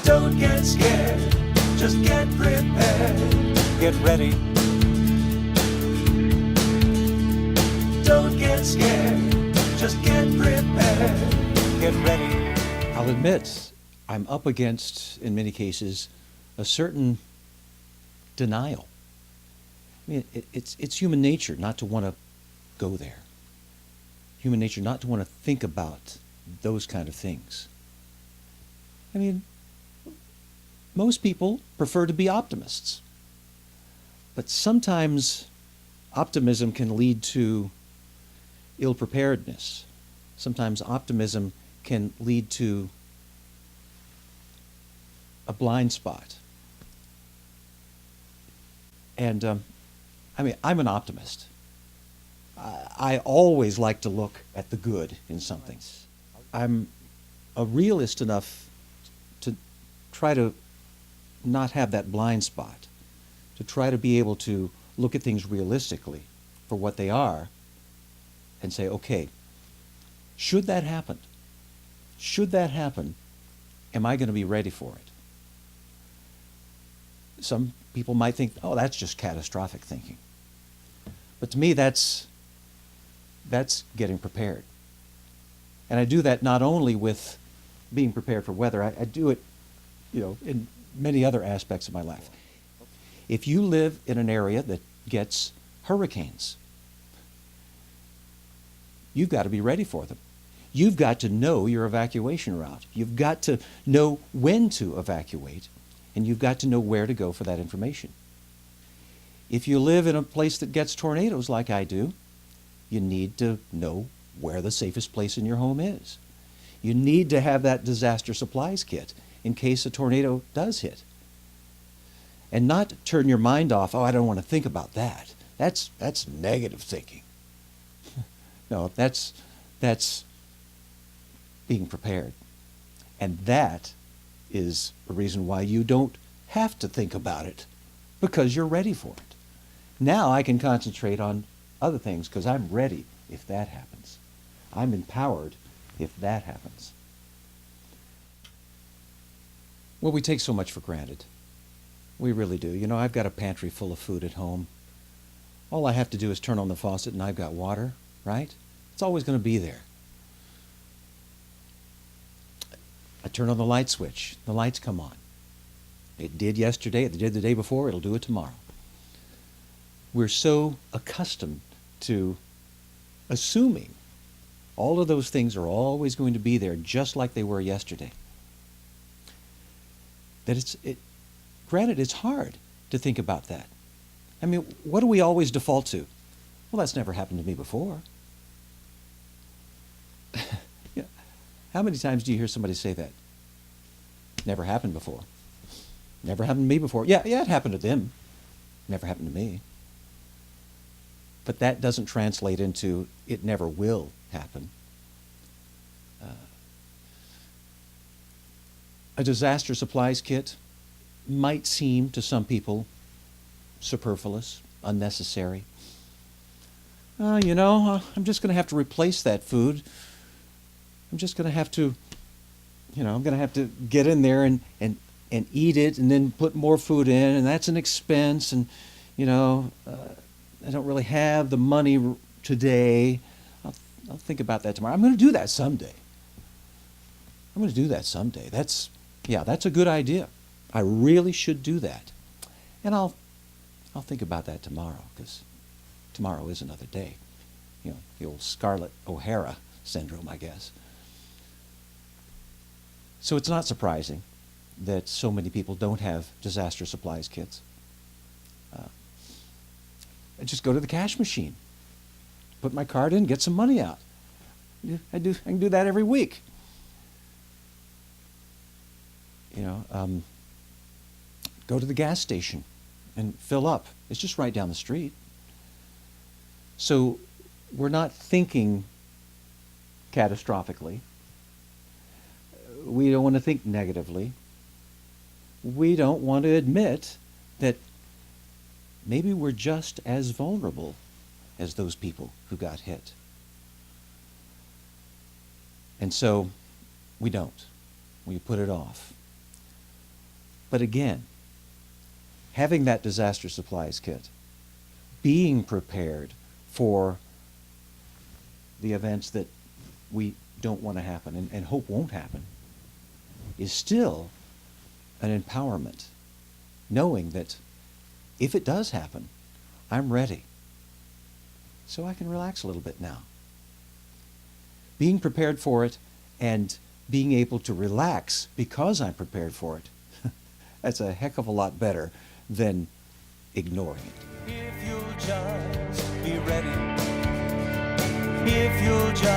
Don't get scared, just get prepared. Get ready. Don't get scared, just get prepared. Get ready. I'll admit, I'm up against, in many cases, a certain denial. I mean, it's human nature not to want to go there. Human nature not to want to think about those kind of things. I mean, most people prefer to be optimists. But sometimes optimism can lead to ill-preparedness. Sometimes optimism can lead to a blind spot. And I mean, I'm an optimist. I always like to look at the good in something. I'm a realist enough to try to not have that blind spot, to try to be able to look at things realistically for what they are and say, okay, should that happen, am I going to be ready for it? Some people might think, oh, that's just catastrophic thinking. But to me, that's getting prepared. And I do that not only with being prepared for weather, I do it, in many other aspects of my life. If you live in an area that gets hurricanes, you've got to be ready for them. You've got to know your evacuation route. You've got to know when to evacuate, and you've got to know where to go for that information. If you live in a place that gets tornadoes like I do, you need to know where the safest place in your home is. You need to have that disaster supplies kit in case a tornado does hit. And not turn your mind off, oh, I don't want to think about that. That's negative thinking. No, that's being prepared. And that is a reason why you don't have to think about it, because you're ready for it. Now I can concentrate on other things because I'm ready if that happens. I'm empowered if that happens. Well, we take so much for granted. We really do. I've got a pantry full of food at home. All I have to do is turn on the faucet and I've got water, right? It's always going to be there. I turn on the light switch, the lights come on. It did yesterday, it did the day before, it'll do it tomorrow. We're so accustomed to assuming all of those things are always going to be there just like they were yesterday. That granted, it's hard to think about that. I mean, what do we always default to? Well, that's never happened to me before. How many times do you hear somebody say that? Never happened before. Never happened to me before. Yeah, it happened to them. Never happened to me. But that doesn't translate into it never will happen. A disaster supplies kit might seem to some people superfluous, unnecessary. I'm just going to have to replace that food. I'm just going to have to, I'm going to have to get in there and eat it and then put more food in, and that's an expense, and, I don't really have the money today. I'll think about that tomorrow. I'm going to do that someday. That's a good idea. I really should do that. And I'll think about that tomorrow, because tomorrow is another day. The old Scarlett O'Hara syndrome, I guess. So it's not surprising that so many people don't have disaster supplies kits. I just go to the cash machine, put my card in, get some money out. I can do that every week. Go to the gas station and fill up. It's just right down the street. So we're not thinking catastrophically. We don't want to think negatively. We don't want to admit that maybe we're just as vulnerable as those people who got hit. And so we don't. We put it off. But again, having that disaster supplies kit, being prepared for the events that we don't want to happen and hope won't happen, is still an empowerment, knowing that if it does happen, I'm ready. So I can relax a little bit now. Being prepared for it and being able to relax because I'm prepared for it, that's a heck of a lot better than ignoring it. If you'll just be ready, if you'll just